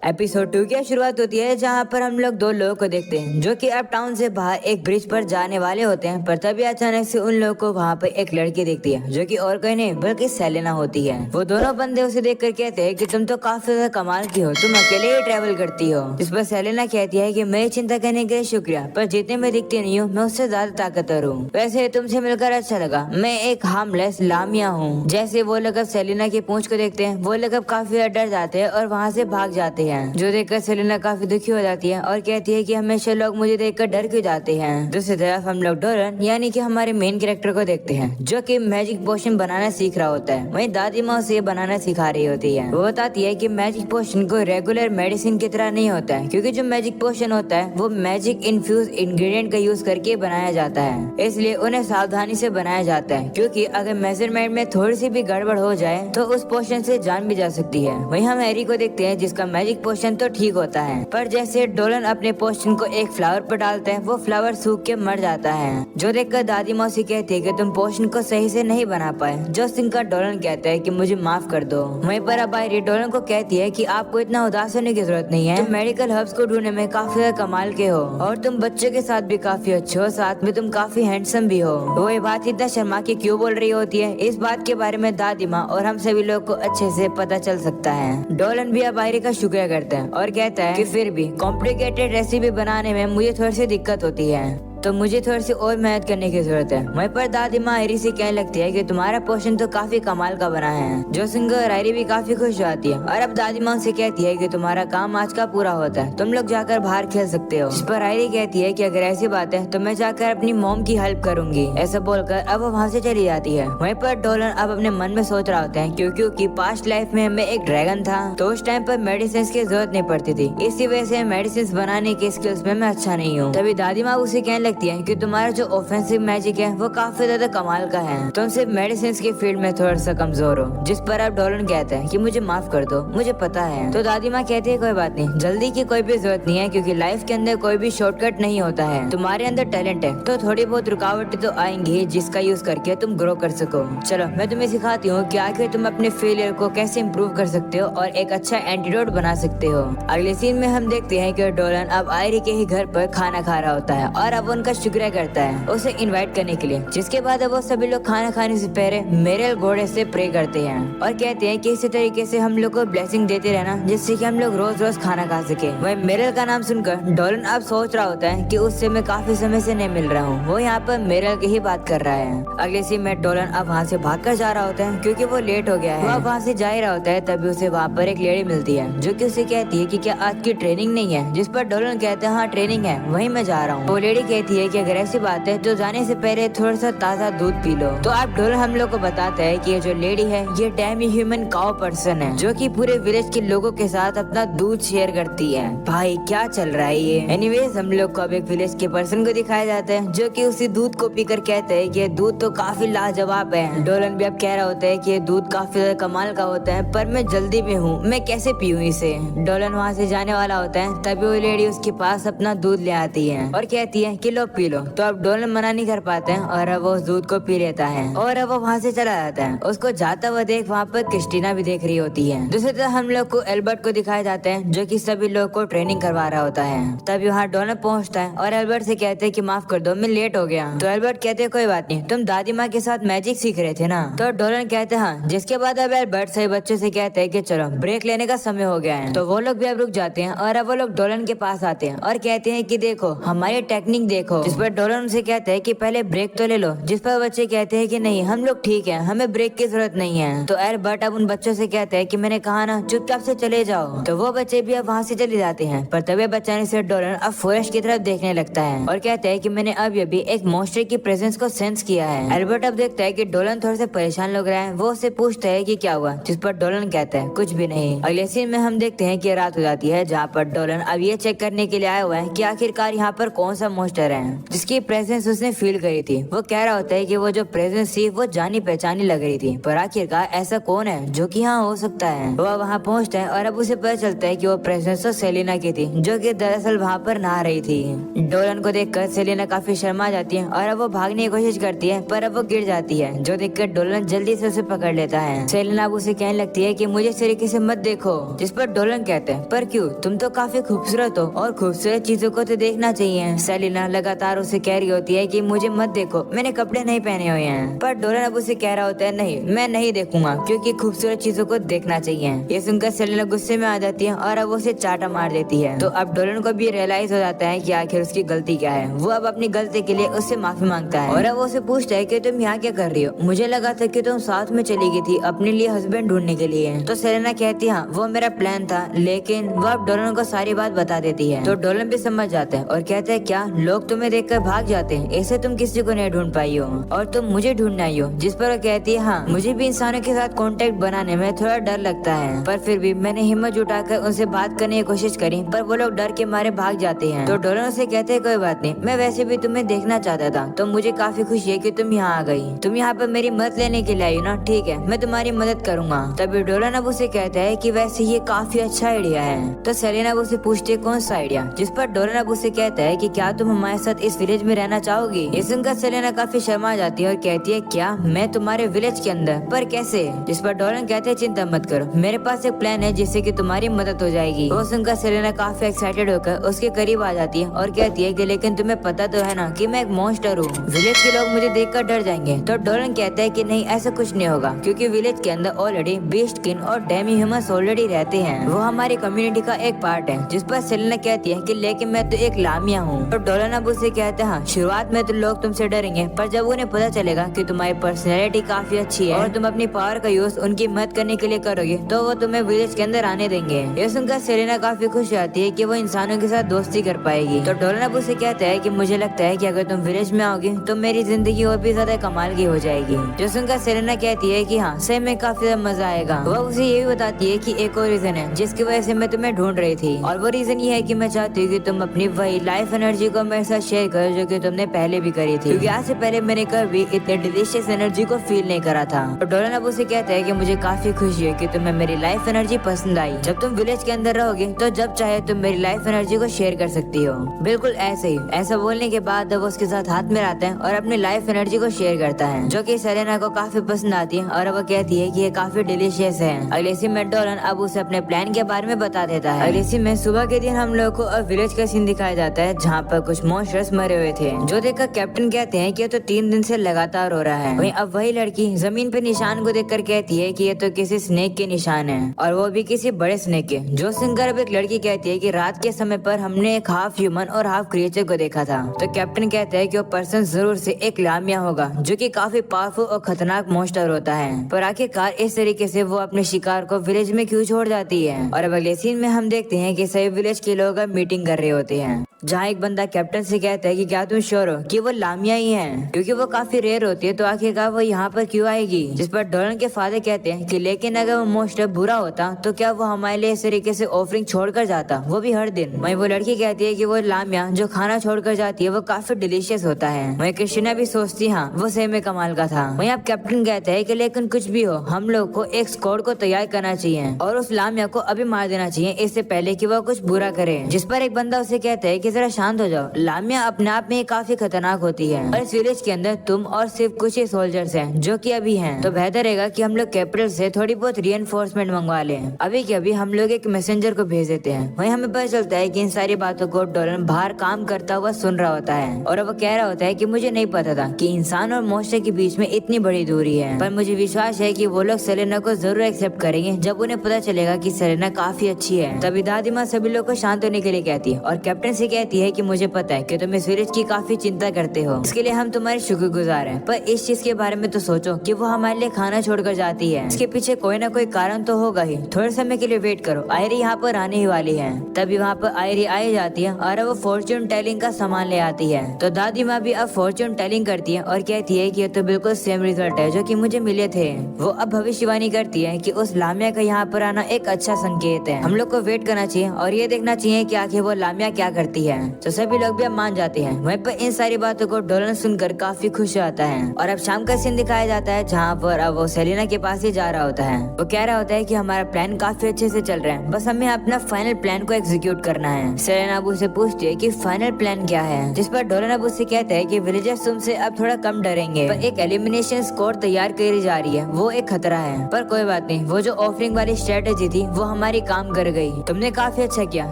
Episode 2 की शुरुआत होती है जहाँ पर हम लोग दो लोगों को देखते हैं जो कि अब टाउन से बाहर एक ब्रिज पर जाने वाले होते हैं। पर तभी अचानक से उन लोगों को वहाँ पर एक लड़की दिखती है जो कि और कोई नहीं बल्कि सेलेना होती है। वो दोनों बंदे उसे देखकर कहते हैं कि तुम तो काफी ज्यादा कमाल की हो, तुम अकेले ही ट्रेवल करती हो। इस पर सेलेना कहती है कि मेरी चिंता करने के लिए शुक्रिया, पर जितने में दिखती नहीं हूँ मैं उससे ज्यादा ताकतवर हूँ। वैसे तुमसे मिलकर अच्छा लगा, मैं एक हार्मलेस लामिया हूँ। जैसे वो लोग अब सेलेना की पूंछ को देखते हैं वो लोग अब काफी डर जाते हैं और वहाँ से भाग जाते हैं, जो देखकर सेलेना काफी दुखी हो जाती है और कहती है कि हमेशा लोग मुझे देखकर डर क्यों जाते हैं। दूसरी तरफ हम लोग डोलन यानी कि हमारे मेन कैरेक्टर को देखते हैं जो कि मैजिक पोशन बनाना सीख रहा होता है। वहीं दादी माँ उसे बनाना सिखा रही होती है। वो बताती है कि मैजिक पोशन को रेगुलर मेडिसिन की तरह नहीं होता है, क्योंकि जो मैजिक पोशन होता है वो मैजिक इन्फ्यूज इंग्रेडिएंट का यूज करके बनाया जाता है, इसलिए उन्हें सावधानी से बनाया जाता है, क्योंकि अगर मेजरमेंट में थोड़ी सी भी गड़बड़ हो जाए तो उस पोशन से जान भी जा सकती है। वहीं हम हैरी को देखते हैं जिसका मैजिक पोशन तो ठीक होता है, पर जैसे डोलन अपने पोशन को एक फ्लावर पर डालते हैं वो फ्लावर सूख के मर जाता है, जो देखकर दादी मौसी कहती है कि तुम पोशन को सही से नहीं बना पाए, जो सुनकर डोलन कहता है कि मुझे माफ कर दो। वहीं पर अब आयरी डोलन को कहती है कि आपको इतना उदास होने की जरूरत नहीं है, तुम मेडिकल हर्ब्स को ढूंढने में काफी ज्यादा कमाल के हो और तुम बच्चों के साथ भी काफी अच्छे हो, साथ में तुम काफी हैंडसम भी हो। वो ये बात इतना शर्मा के क्यों बोल रही होती है, इस बात के बारे में दादी माँ और हम सभी लोग को अच्छे से पता चल सकता है। डोलन भी अब आयरी का शुक्रिया करता है और कहता है कि फिर भी कॉम्प्लिकेटेड रेसिपी बनाने में मुझे थोड़ी सी दिक्कत होती है, तो मुझे थोड़ी सी और मेहनत करने की जरूरत है। वहीं पर दादी माँ आयरी से कहने लगती है कि तुम्हारा पोशन तो काफी कमाल का बना है, जो सुनकर आयरी भी काफी खुश हो जाती है और अब दादी माँ से कहती है कि तुम्हारा काम आज का पूरा होता है, तुम लोग जाकर बाहर खेल सकते हो। इस पर आयरी कहती है कि अगर ऐसी बात है तो मैं जाकर अपनी मॉम की हेल्प करूंगी। ऐसा बोलकर अब वो वहाँ से चली जाती है। वहीं पर डोलन अब अपने मन में सोच रहा होता है क्योंकि पास्ट लाइफ में मैं एक ड्रैगन था तो उस टाइम पर मेडिसिन की जरूरत नहीं पड़ती थी, इसी वजह से मेडिसिन बनाने की स्किल्स में मैं अच्छा नहीं हूँ। तभी दादी माँ उसे कहने लगती है कि तुम्हारा जो ऑफेंसिव मैजिक है वो काफी ज्यादा कमाल का है, तुम सिर्फ मेडिसिन के फील्ड में थोड़ा सा कमजोर हो। जिस पर अब डोलन कहता है कि मुझे माफ कर दो, मुझे पता है। तो दादी माँ कहती है कोई बात नहीं, जल्दी की कोई भी जरूरत नहीं है, क्योंकि लाइफ के अंदर कोई भी शॉर्टकट नहीं होता है। तुम्हारे अंदर टैलेंट है तो थोड़ी बहुत रुकावटें तो आएंगी जिसका यूज करके तुम ग्रो कर सको। चलो मैं तुम्हें सिखाती हूँ कि आखिर तुम अपने फेलियर को कैसे इम्प्रूव कर सकते हो और एक अच्छा एंटीडोट बना सकते हो। अगले सीन में हम देखते हैं कि डोलन अब आयरी के ही घर पर खाना खा रहा होता है और अब उनका शुक्रिया करता है उसे इनवाइट करने के लिए, जिसके बाद अब वो सभी लोग खाना खाने से पहले मेरेल घोड़े से प्रे करते हैं और कहते हैं कि इसी तरीके से हम लोग को ब्लेसिंग देते रहना जिससे कि हम लोग रोज रोज खाना खा सके। वही मेरेल का नाम सुनकर डोलन अब सोच रहा होता है कि उससे मैं काफी समय से नहीं मिल रहा हूँ। वो यहाँ पर मेरेल की ही बात कर रहा है। अगले सीन में डोलन अब वहाँ से भागकर जा रहा होता है क्योंकि वो लेट हो गया है। वो वहाँ से जा ही रहा होता है तभी उसे वहाँ पर एक लेडी मिलती है जो कि उसे कहती है कि क्या आज की ट्रेनिंग नहीं है, जिस पर डोलन कहता है हाँ ट्रेनिंग है, वही मैं जा रहा हूँ। वो लेडी कहती है कि अगर ऐसी बात है तो जाने से पहले थोड़ा सा ताज़ा दूध पी लो। तो आप डोलन हम लोग को बताता है कि ये जो लेडी है ये डेमी ह्यूमन काउ पर्सन है जो कि पूरे विलेज के लोगों के साथ अपना दूध शेयर करती है। भाई क्या चल रहा है ये। एनीवेज हम लोग को अब एक विलेज के पर्सन को दिखाया जाता है जो कि उसी दूध को पीकर कहते हैं कि ये दूध तो काफी लाजवाब है। डोलन भी अब कह रहा होता है कि ये दूध काफी ज्यादा कमाल का होता है, पर मैं जल्दी में हूँ, मैं कैसे पीऊँ इसे। डोलन वहाँ से जाने वाला होता है तभी वो लेडी उसके पास अपना दूध ले आती है और कहती है कि लो पी लो। तो अब डोलन मना नहीं कर पाते हैं और अब वो उस दूध को पी लेता है और अब वो वहाँ से चला जाता है। उसको जाता हुआ देख वहाँ पर क्रिस्टीना भी देख रही होती है। दूसरी तरफ हम लोग को एल्बर्ट को दिखाया जाता है जो कि सभी लोग को ट्रेनिंग करवा रहा होता है। तभी वहाँ डोलन पहुँचता है और एल्बर्ट से कहते हैं कि माफ कर दो मैं लेट हो गया। तो एल्बर्ट कहते हैं कोई बात नहीं, तुम दादी माँ के साथ मैजिक सीख रहे थे ना। तो डोलन कहते हैं हाँ। जिसके बाद अब एल्बर्ट सही बच्चों से कहते हैं कि चलो ब्रेक लेने का समय हो गया है। तो वो लोग भी अब रुक जाते हैं और अब वो लोग डोलन के पास आते हैं और कहते हैं कि देखो हमारी टेक्निक देखो। जिस पर डोलन उनसे कहते हैं कि पहले ब्रेक तो ले लो। जिस पर बच्चे कहते हैं कि नहीं हम लोग ठीक है, हमें ब्रेक की जरूरत नहीं है। तो एल्बर्ट अब उन बच्चों से कहते हैं कि मैंने कहा ना चुपचाप से चले जाओ। तो वो बच्चे भी अब वहाँ से चले जाते हैं। पर तभी बचाने से डोलन अब फॉरेस्ट की तरफ देखने लगता है और कहते हैं कि मैंने अब अभी एक मॉन्स्टर की प्रेजेंस को सेंस किया है। एल्बर्ट अब देखता है कि डोलन थोड़ा सा परेशान लग रहा है। वो उससे पूछता है कि क्या हुआ, जिस पर डोलन कहता है कुछ भी नहीं। अगले सीन में हम देखते हैं कि रात हो जाती है जहाँ पर डोलन अब ये चेक करने के लिए आया हुआ है कि आखिरकार यहाँ पर कौन सा मॉन्स्टर है जिसकी प्रेजेंस उसने फील करी थी। वो कह रहा होता है कि वो जो प्रेजेंस थी वो जानी पहचानी लग रही थी, पर आखिरकार ऐसा कौन है जो कि यहाँ हो सकता है। वो वहाँ पहुँचता है और अब उसे पता चलता है कि वो प्रेजेंस तो सेलिना की थी, जो कि दरअसल वहाँ पर नहा रही थी। डोलन को देखकर सेलिना काफी शर्मा जाती है और अब वो भागने की कोशिश करती है, पर अब वो गिर जाती है, जो देखकर डोलन जल्दी से उसे पकड़ लेता है। सेलिना अब उसे कहने लगती है कि मुझे इस तरीके से मत देखो, जिस पर डोलन कहते हैं पर क्यों, तुम तो काफी खूबसूरत हो और खूबसूरत चीजों को तो देखना चाहिए। सेलिना लगातार उसे कह रही होती है कि मुझे मत देखो, मैंने कपड़े नहीं पहने हुए हैं, पर डोलन अब उसे कह रहा होता है नहीं, मैं नहीं देखूंगा क्योंकि खूबसूरत चीजों को देखना चाहिए। ये सुनकर सेलिना गुस्से में आ जाती है और अब उसे चाटा मार देती है। तो अब डोलन को भी रियलाइज हो जाता है कि आखिर उसकी गलती क्या है। वो अब अपनी गलती के लिए उससे माफी मांगता है और अब वो उसे पूछता है कि तुम यहाँ क्या कर रही हो, मुझे लगा था कि तुम साथ में चली गई थी अपने लिए हस्बैंड ढूंढने के लिए। तो सेलिना कहती है हाँ वो मेरा प्लान था, लेकिन वो अब डोलन को सारी बात बता देती है। तो डोलन भी समझ जाता है और कहता है क्या लोग तुम्हें देखकर भाग जाते हैं, ऐसे तुम किसी को नहीं ढूंढ पाई हो और तुम मुझे ढूंढने आई हो। जिस पर वो कहती है हाँ मुझे भी इंसानों के साथ कांटेक्ट बनाने में थोड़ा डर लगता है, पर फिर भी मैंने हिम्मत जुटाकर उनसे बात करने की कोशिश करी, पर वो लोग डर के मारे भाग जाते हैं। तो डोलन से कहते हैं कोई बात नहीं, मैं वैसे भी तुम्हें देखना चाहता था, तो मुझे काफी खुशी है कि तुम यहाँ आ गई। तुम यहाँ पर मेरी मदद लेने के लिए आई हो ना, ठीक है मैं तुम्हारी मदद करूंगा। तभी डोलन अब उसे कहता है कि वैसे ये काफी अच्छा आइडिया है। तो सेलिना अब उसे पूछती है कौन सा आइडिया, जिस पर डोलन अब उसे कहता है कि क्या तुम हमारे साथ इस विलेज में रहना चाहोगी। ये सुनकर सेलिना काफी शर्मा जाती है और कहती है क्या मैं तुम्हारे विलेज के अंदर, पर कैसे। जिस पर डोलन कहते हैं चिंता मत करो, मेरे पास एक प्लान है जिससे कि तुम्हारी मदद हो जाएगी। वो सुनकर सेलिना काफी एक्साइटेड होकर उसके करीब आ जाती है और कहती है कि लेकिन तुम्हें पता तो है ना कि मैं एक मॉन्स्टर हूँ, विलेज के लोग मुझे देखकर डर जाएंगे। तो डोलन कहता है कि नहीं ऐसा कुछ नहीं होगा, क्योंकि विलेज के अंदर ऑलरेडी बीस्ट किन और डेमी ह्यूमंस ऑलरेडी रहते हैं, वो हमारी कम्युनिटी का एक पार्ट है। जिस पर सेलिना कहती है कि लेकिन मैं तो एक लामिया हूँ। तो डोलन अब उसे कहता है हाँ शुरुआत में तो लोग तुमसे डरेंगे, पर जब उन्हें पता चलेगा कि तुम्हारी पर्सनैलिटी काफी अच्छी है और तुम अपनी पावर का यूज उनकी मदद करने के लिए करोगे, तो वो तुम्हें विलेज के अंदर आने देंगे। ये सुनकर सेलिना काफी खुश रहती है कि वो इंसानों के साथ दोस्ती कर पाएगी। तो डोलन अब उसे कहता है कि मुझे लगता है कि अगर तुम विलेज में आओगी तो मेरी जिंदगी और भी ज्यादा कमाल की हो जाएगी। जो सुनकर सेलिना कहती है कि हाँ सही में काफी ज्यादा मजा आएगा। वो उसे ये भी बताती है कि एक और रीजन है जिसकी वजह से मैं तुम्हें ढूंढ रही थी, और वो रीजन ये है कि मैं चाहती हूँ कि तुम अपनी वही लाइफ एनर्जी को मेरे साथ शेयर करो जो कि तुमने पहले भी करी थी, क्योंकि आज से पहले मैंने कभी इतने डिलीशियस एनर्जी को फील नहीं करा था। तो डोलन अब उसे कहता है कि मुझे काफी खुशी है कि तुम्हें मेरी लाइफ एनर्जी पसंद आई। जब तुम विलेज के अंदर रहोगे तो जब चाहे तुम मेरी लाइफ एनर्जी को शेयर कर सकती हो। बिल्कुल ऐसे ही। ऐसा बोलने के बाद वो उसके साथ हाथ में आता है और अपनी लाइफ एनर्जी को शेयर करता है, जो कि सेलिना को काफी पसंद आती है और वो कहती है कि ये काफी डिलीशियस है। अगले सीन में डोलन अब उसे अपने प्लान के बारे में बता देता है। अगले सीन में सुबह के दिन हम लोग को अब विलेज का सीन दिखाया जाता है, जहाँ पर कुछ मॉन्स्टर्स मरे हुए थे, जो देखकर कैप्टन कहते हैं कि ये तो 3 दिन से लगातार हो रहा है। वहीं अब वही लड़की जमीन पे निशान को देखकर कहती है कि ये तो किसी स्नेक के निशान है, और वो भी किसी बड़े स्नेक के। जो सुनकर अब एक लड़की कहती है कि रात के समय पर हमने एक हाफ ह्यूमन और हाफ क्रिएचर को देखा था। तो कैप्टन कहता है कि वो पर्सन जरूर से एक लामिया होगा, जो कि काफी पावरफुल और खतरनाक मॉन्स्टर होता है। पर आखिरकार इस तरीके से वो अपने शिकार को विलेज में क्यों छोड़ जाती है। और अब अगले सीन में हम देखते हैं कि सभी विलेज के लोग अब मीटिंग कर रहे होते हैं, जहाँ एक बंदा कैप्टन से कहता है कि क्या तुम श्योर हो कि वो लामिया ही है, क्योंकि वो काफी रेयर होती है, तो आखिरकार वो यहाँ पर क्यों आएगी। जिस पर डोलन के फादर कहते हैं कि लेकिन अगर वो मॉन्स्टर बुरा होता तो क्या वो हमारे लिए इस तरीके से ऑफरिंग छोड़कर जाता, वो भी हर दिन। वहीं वो लड़की कहती है कि वो लामिया जो खाना छोड़कर जाती है वो काफी डिलीशियस होता है। वहीं क्रिस्टीना भी सोचती हाँ वो सही में कमाल का था। वहीं अब कैप्टन कहते हैं कि लेकिन कुछ भी हो हम लोग को एक स्क्वाड को तैयार करना चाहिए और उस लामिया को अभी मार देना चाहिए इससे पहले कि वो कुछ बुरा करे। जिस पर एक बंदा उसे कहता है कि जरा शांत हो जाओ, लामिया अपने आप में काफी खतरनाक होती है और इस विलेज के अंदर तुम और सिर्फ कुछ ही सोल्जर्स हैं जो कि अभी हैं, तो बेहतर रहेगा कि हम लोग कैपिटल से थोड़ी बहुत रीइंफोर्समेंट मंगवा लें। अभी के अभी हम लोग एक मैसेंजर को भेज देते हैं। वहीं हमें पता चलता है कि इन सारी बातों को डोलन बाहर काम करता हुआ सुन रहा होता है और वो कह रहा होता है कि मुझे नहीं पता था कि इंसान और मॉन्स्टर के बीच में इतनी बड़ी दूरी है, पर मुझे विश्वास है कि वो लोग सेलेना को जरूर एक्सेप्ट करेंगे जब उन्हें पता चलेगा कि सेलेना काफी अच्छी है। तभी दादी माँ सभी लोग को शांत होने के लिए कहती है और कैप्टन से कहती है कि मुझे पता है कि तुम इस विलेज की काफी चिंता करते हो, इसके लिए हम तुम्हारे शुक्रगुजार हैं, पर इस चीज के बारे में तो सोचो कि वो हमारे लिए खाना छोड़कर जाती है। इसके पीछे कोई ना कोई कारण तो होगा ही। थोड़े समय के लिए वेट करो, आयरी यहाँ पर आने ही वाली है। तभी वहाँ पर आयरी आई जाती है और वो फॉर्च्यून टेलिंग का सामान ले आती है। तो दादी माँ भी अब फॉर्च्यून टेलिंग करती है और कहती है कि ये तो बिल्कुल सेम रिजल्ट है जो कि मुझे मिले थे। वो अब भविष्यवाणी करती है कि उस लामिया का यहाँ पर आना एक अच्छा संकेत है, हम लोग को वेट करना चाहिए और ये देखना चाहिए कि आखिर वो लामिया क्या करती है। है। तो सभी लोग भी अब मान जाते हैं। वहीं पर इन सारी बातों को डोलन सुनकर काफी खुश आता है। और अब शाम का सीन दिखाया जाता है जहाँ पर अब वो सेलिना के पास ही जा रहा होता है। वो कह रहा होता है कि हमारा प्लान काफी अच्छे से चल रहा है, बस हमें अपना फाइनल प्लान को एग्जीक्यूट करना है। सेलिना अब उससे पूछती है कि फाइनल प्लान क्या है, जिस पर डोलन अब उससे कहता है कि विलेजर्स तुमसे अब थोड़ा कम डरेंगे, पर एक एलिमिनेशन स्क्वाड तैयार करी जा रही है, वो एक खतरा है। पर कोई बात नहीं, वो जो ऑफरिंग वाली स्ट्रेटेजी थी वो हमारी काम कर गई, तुमने काफी अच्छा किया।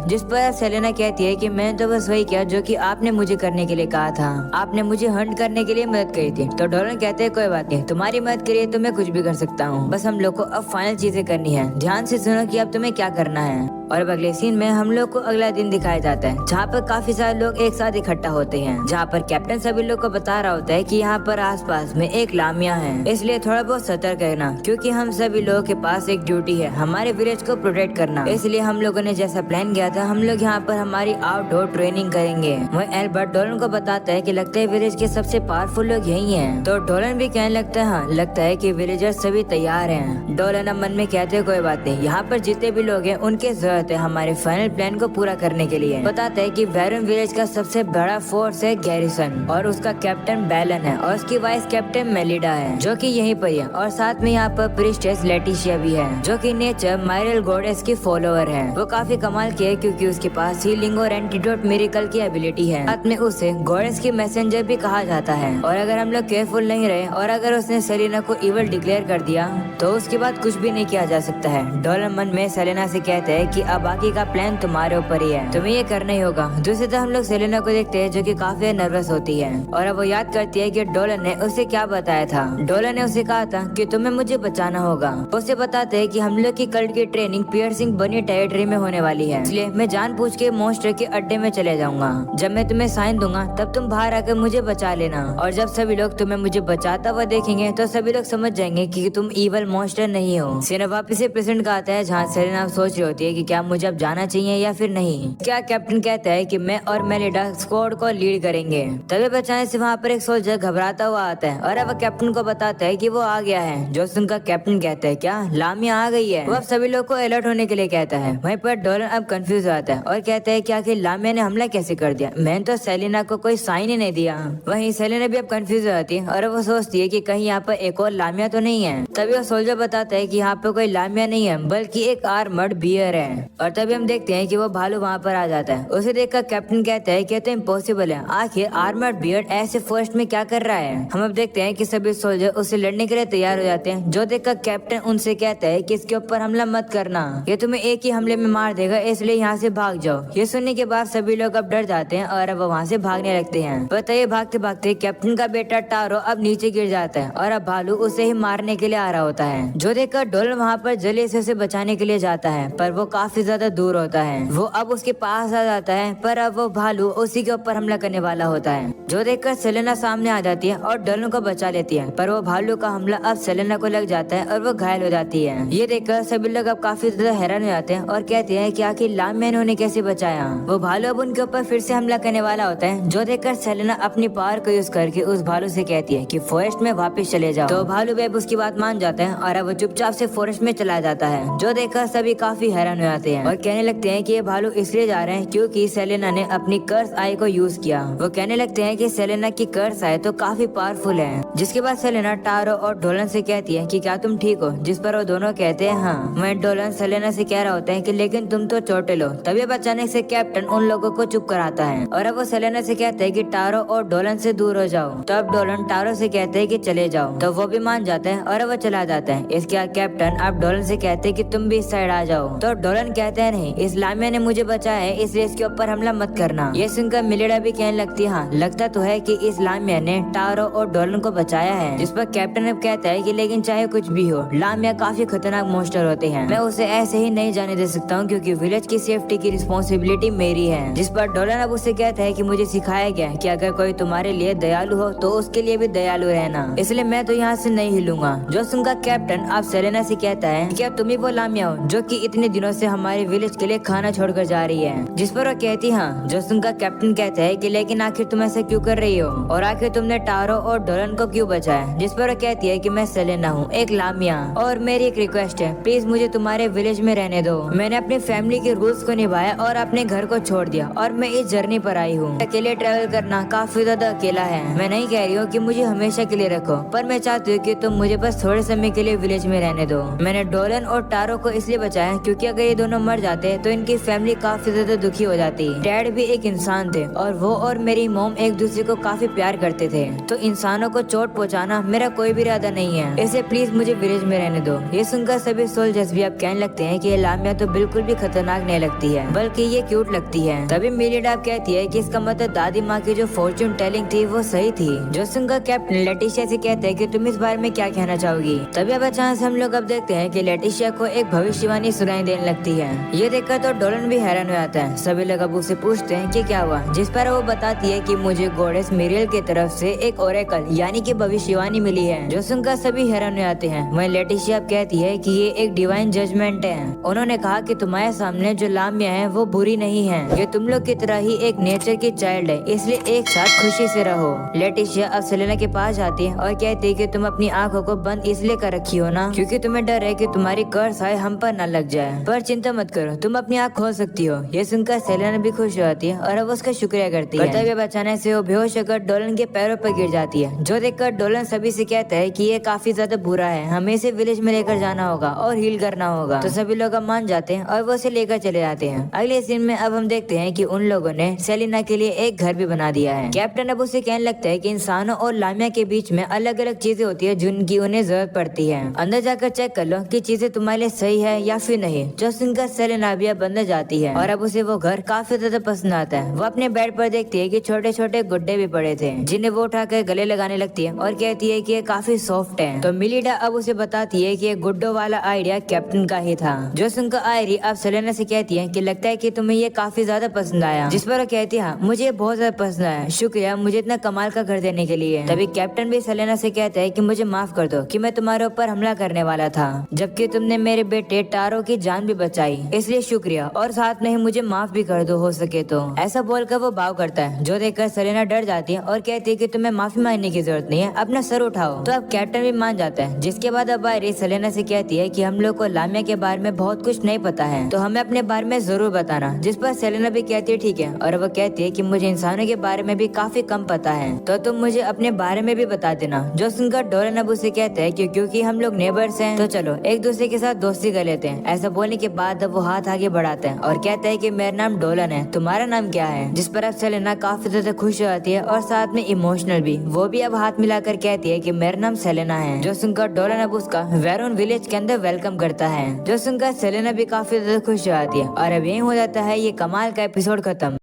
जिस पर सेलेना कहती है कि मैंने तो बस वही किया जो कि आपने मुझे करने के लिए कहा था, आपने मुझे हंट करने के लिए मदद करी थी। तो डोलन कहते हैं कोई बात नहीं, तुम्हारी मदद के लिए तो मैं कुछ भी कर सकता हूँ, बस हम लोग को अब फाइनल चीजें करनी है। ध्यान से सुनो कि अब तुम्हें क्या करना है। और अब अगले सीन में हम लोग को अगला दिन दिखाया जाता है जहाँ पर काफी सारे लोग एक साथ इकट्ठा होते हैं, जहाँ पर कैप्टन सभी लोग को बता रहा होता है कि यहाँ पर आसपास में एक लामिया है, इसलिए थोड़ा बहुत सतर्क रहना, क्योंकि हम सभी लोगों के पास एक ड्यूटी है, हमारे विलेज को प्रोटेक्ट करना। इसलिए हम लोगों ने जैसा प्लान किया था, हम लोग यहाँ पर हमारी आउटडोर ट्रेनिंग करेंगे। वह एल्बर्ट डोलन को बताता है कि लगता है विलेज के सबसे पावरफुल लोग यही हैं। तो डोलन भी कहने लगता है हाँ, लगता है कि विलेजर्स सभी तैयार हैं। डोलन अब मन में कहते हैं कोई बात नहीं, यहाँ पर जितने भी लोग हैं उनके जरूरत है हमारे फाइनल प्लान को पूरा करने के लिए। बताते है कि वेरन विलेज का सबसे बड़ा फोर्स है गैरिसन, और उसका कैप्टन बैलन है, और उसकी वाइस कैप्टन मेलिडा है जो कि यहीं पर है, और साथ में यहाँ पर प्रिस्टेस लेटिशिया भी है जो कि नेचर माइरल गॉडेस की फॉलोअर है। वो काफी कमाल की है क्योंकि उसके पास हीलिंग और एंटीडोट मिरेकल की एबिलिटी है, साथ में उसे गॉडेस की मैसेंजर भी कहा जाता है। और अगर हम लोग केयरफुल नहीं रहे और अगर उसने सेलिना को इवल डिक्लेयर कर दिया तो उसके बाद कुछ भी नहीं किया जा सकता है। डोलन मन में सेलिना से कहते हैं कि अब बाकी का प्लान तुम्हारे ऊपर ही है, तुम्हें ये करना ही होगा। दूसरी तरफ हम लोग सेलिना को देखते हैं जो कि काफी नर्वस होती है, और अब वो याद करती है कि डोलन ने उसे क्या बताया था। डोलन ने उसे कहा था कि तुम्हें मुझे बचाना होगा। उसे बताते हैं कि हम लोग की कल्ट की ट्रेनिंग पियर्सिंग बनी टेरिटरी में होने वाली है, इसलिए मैं जानबूझ के मॉन्स्टर के अड्डे में चले जाऊंगा। जब मैं तुम्हें साइन दूंगा तब तुम बाहर आकर मुझे बचा लेना, और जब सभी लोग तुम्हें मुझे बचाता हुआ देखेंगे तो सभी लोग समझ जाएंगे कि तुम इवल मॉन्स्टर नहीं हो। सीन वापस से प्रेजेंट का आता है जहाँ सेलिना सोच रही होती है कि क्या मुझे अब जाना चाहिए या फिर नहीं। क्या कैप्टन कहता है कि मैं और मेलिडा स्क्वाड को लीड करेंगे। तभी बचाने से वहाँ पर एक सोल्जर घबराता हुआ आता है, और अब कैप्टन को बताता है कि वो आ गया है। जो सुनकर कैप्टन कहता है क्या लामिया आ गई है। वो अब सभी लोग को अलर्ट होने के लिए कहता है। वहीं पर डोलन अब कंफ्यूज हो जाता है और कहता है क्या कि लामिया ने हमला कैसे कर दिया, मैंने तो सेलिना को कोई साइन ही नहीं दिया। वहीं सेलिना भी अब कंफ्यूज हो जाती है और वो सोचती है कि कहीं यहाँ पर एक और लामिया तो नहीं है। तभी वो सोल्जर बताता है कि यहाँ पर कोई लामिया नहीं है बल्कि एक आर्मर्ड बियर है। और तभी हम देखते हैं कि वो भालू वहाँ पर आ जाता है। उसे देखकर कैप्टन कहता है कि तो इम्पॉसिबल है, आखिर आर्मर्ड बियर ऐसे फर्स्ट में क्या कर रहा है। हम अब देखते हैं कि सभी सोल्जर उससे लड़ने के लिए तैयार हो जाते हैं, जो देखकर कैप्टन उनसे कहता है कि इसके ऊपर हमला मत करना, ये तुम्हें एक ही हमले में मार देगा, इसलिए यहाँ से भाग जाओ। ये सुनने के बाद सभी लोग अब डर जाते हैं और अब वहाँ से भागने लगते हैं। बताइए भागते भागते कैप्टन का बेटा टारो अब नीचे गिर जाता है और अब भालू उसे ही मारने के लिए आ रहा होता है, जो देखकर डोलन वहाँ पर जल्दी से उसे बचाने के लिए जाता है, पर वो काफी ज्यादा दूर होता है। वो अब उसके पास आ जाता है, पर अब वो भालू उसी के ऊपर हमला करने वाला होता है, जो देखकर सेलेना सामने आ जाती है और डोलन को बचा लेती है। पर वो भालू का हमला अब सेलेना को लग जाता है और वो घायल हो जाती है। ये देखकर सभी लोग अब काफी ज्यादा हैरान हो जाते हैं और कहते हैं कि आखिर लामिया ने उन्हें कैसे बचाया। वो भालू अब उनके ऊपर फिर से हमला करने वाला होता है, जो देखकर सेलेना अपनी पावर को यूज करके उस भालू से कहती है कि फॉरेस्ट में वापस चले जाओ। तो भालू बेब उसकी बात मान जाता है और अब वो चुपचाप से फॉरेस्ट में चला जाता है, जो देखकर सभी काफी हैरान हो जाते हैं और कहने लगते हैं कि ये भालू इसलिए जा रहे हैं क्योंकि सेलेना ने अपनी कर्स आई को यूज किया। वो कहने लगते हैं कि सेलेना की कर्स आई तो काफी पावरफुल है। जिसके बाद सेलेना टारो और डोलन से कहती है कि क्या तुम ठीक हो, जिस पर वो दोनों कहते हैं हाँ। मैं डोलन सेलेना से कह रहा होता है कि लेकिन तुम तो चोटिल हो। तभी अचानक से कैप्टन उन लोगों को चुप कराता है और अब वो सेलेना से कहते हैं कि टारो और डोलन से दूर हो जाओ। तब डोलन टारो से कहते हैं कि चले जाओ, तो वो भी मान जाता है और वो चला जाता है। इसके बाद कैप्टन अब डोलन से कहते हैं कि तुम भी इस साइड आ जाओ। तो डोलन कहते हैं नहीं, इस लामिया ने मुझे बचाया है इसलिए इसके ऊपर हमला मत करना। ये सुनकर मिलेडा भी कहने लगती है हाँ, लगता तो है कि इस लामिया ने टारो और डोलन को बचाया है। जिस पर कैप्टन अब कहता है कि लेकिन चाहे कुछ भी हो, लामिया काफी खतरनाक मॉन्स्टर होते हैं, मैं उसे ऐसे ही नहीं जाने दे सकता हूँ क्योंकि विलेज की सेफ्टी की रिस्पॉन्सिबिलिटी मेरी है। जिस पर डोलन अब उससे कहता है कि मुझे सिखाया गया कि अगर कोई तुम्हारे लिए दयालु हो तो उसके लिए भी दयालु रहना, इसलिए मैं तो यहाँ से नहीं हिलूंगा। जो सुनकर कैप्टन अब सेलेना से कहता है क्या तुम ही वो लामिया हो जो कि इतने दिनों से हमारे विलेज के लिए खाना छोड़कर जा रही है। जिस पर वो कहती हाँ। जो सुनकर कैप्टन कहता है कि लेकिन आखिर तुम ऐसा क्यों कर रही हो और आखिर तुमने टारो और डोलन को क्यों बचा है, जिस पर वो कहती है कि मैं सेलेना हूँ, एक लामिया, और मेरी एक रिक्वेस्ट है, प्लीज मुझे तुम्हारे विलेज में रहने दो। मैंने अपनी फैमिली के रूल्स को निभाया और अपने घर को छोड़ दिया और मैं इस जर्नी पर आई हूँ। अकेले ट्रेवल करना काफी ज्यादा अकेला है। मैं नहीं कह रही हूँ कि मुझे हमेशा के लिए रखो, पर मैं चाहती हूँ कि तुम मुझे बस थोड़े समय के लिए विलेज में रहने दो। मैंने डोलन और टारो को इसलिए बचाया क्योंकि अगर ये दोनों मर जाते तो इनकी फैमिली काफी ज्यादा दुखी हो जाती। डैड भी एक इंसान थे और वो और मेरी मॉम एक दूसरे को काफी प्यार करते थे, तो इंसानों को चोट पहुंचाना मेरा कोई भी इरादा नहीं है, इसलिए प्लीज मुझे विलेज में रहने दो। ये सुनकर सभी सोल्जर्स भी अब कहने लगते हैं कि ये लामिया तो बिल्कुल भी खतरनाक नहीं लगती है, बल्कि ये क्यूट लगती है। तभी मिलिडा कहती है कि इसका मतलब दादी माँ की जो फॉर्चून टेलिंग थी वो सही थी। जो सुनकर कैप्टन लेटिशिया से कहते हैं कि तुम इस बारे में क्या कहना चाहोगी। तभी अब अचानक से हम लोग अब देखते हैं कि लेटिशिया को एक भविष्यवाणी सुनाई देने लगती है। ये देखकर तो डोलन भी हैरान हो जाता है। सभी लोग अब उससे पूछते हैं कि क्या हुआ, जिस पर वो बताती है कि मुझे गॉडेस मिरियल की तरफ से एक ओरेकल यानी कि भविष्यवाणी मिली है। जो सुनकर सभी हैरान हो जाते हैं। वहीं लेटिशिया कहती है कि ये एक डिवाइन जजमेंट है। उन्होंने कहा कि तुम्हारे सामने जो लामिया है वो बुरी नहीं है, ये तुम लोग की तरह ही एक नेचर की चाइल्ड है, इसलिए एक साथ खुशी से रहो। लेटिशिया अब सेलेना के पास जाती है और कहती है कि तुम अपनी आंखों को बंद इसलिए कर रखी हो ना क्योंकि तुम्हें डर है कि तुम्हारी कर्स आए हम पर न लग जाए, पर चिंता मत करो, तुम अपनी आंख खोल सकती हो। ये सुनकर सेलेना भी खुश हो जाती है और अब उसका शुक्रिया करती है। तभी अचानक से वो बेहोश होकर डोलन के पैरों पर गिर जाती है। जो देखकर डोलन सभी से कहता है कि ये काफी ज्यादा बुरा है, हमें इसे विलेज में लेकर जाना होगा और हील करना होगा। तो सभी लोग अब मान जाते हैं और वो उसे लेकर चले जाते हैं। अगले सीन में अब हम देखते हैं कि उन लोगों ने सेलिना के लिए एक घर भी बना दिया है। कैप्टन अब उसे कहने लगता है कि इंसानों और लामिया के बीच में अलग अलग चीजें होती है जिनकी उन्हें जरूरत पड़ती है। अंदर जाकर चेक कर लो कि चीजें तुम्हारे लिए सही है या फिर नहीं। जो सुनकर सेलिना भी अब अंदर जाती है और अब उसे वो घर काफी ज्यादा पसंद आता है। वो अपने बेड पर देखती है कि छोटे छोटे गुड्डे भी पड़े थे जिन्हें वो उठाकर गले लगाने लगती है और कहती है कि ये काफी सॉफ्ट है। तो मिलिडा अब उसे बताती है कि ये गुड्डो वाला आइडिया कैप्टन का ही था। जो सुनकर आयरी अब सेलेना से कहती है कि लगता है कि तुम्हें ये काफी ज्यादा पसंद आया, जिस पर वो कहती है मुझे बहुत ज्यादा पसंद आया, शुक्रिया मुझे इतना कमाल का घर देने के लिए। तभी कैप्टन भी सेलेना से कहता है कि मुझे माफ कर दो कि मैं तुम्हारे ऊपर हमला करने वाला था, जबकि तुमने मेरे बेटे टारो की जान भी बचाई, इसलिए शुक्रिया, और साथ में ही मुझे माफ भी कर दो हो सके तो। ऐसा बोलकर वो बाव करता है। जो देखकर सेलेना डर जाती है और कहती है कि तुम्हें माफी मांगने की जरूरत नहीं है, अपना सर उठाओ। तो अब कैप्टन भी मान जाता है। जिसके बाद अब आयरी सेलेना से कहती है कि हम लोग को लामिया के बारे में बहुत कुछ नहीं पता है, तो हमें अपने बारे में जरूर बताना। जिस पर सेलेना भी कहती है ठीक है, और वो कहती है कि मुझे इंसानों के बारे में भी काफी कम पता है, तो तुम मुझे अपने बारे में भी बता देना। जो सुनकर डोलन अब उसे कहते हैं कि क्योंकि हम लोग नेबर्स हैं तो चलो एक दूसरे के साथ दोस्ती कर लेते हैं। ऐसा बोलने के बाद अब वो हाथ आगे बढ़ाते हैं और कहते हैं कि मेरा नाम डोलन है, तुम्हारा नाम क्या है। जिस पर अब सेलेना काफी ज्यादा खुश हो जाती है और साथ में इमोशनल भी। वो भी अब हाथ मिलाकर कहती है कि मेरा नाम सेलेना है। जो सुनकर डोलन अब उसका वेरोन विलेज के अंदर वेलकम करता है। जो सुनकर सेलेना भी काफी ज्यादा खुश हो जाती है और अब यही हो जाता है ये कमाल का एपिसोड खत्म।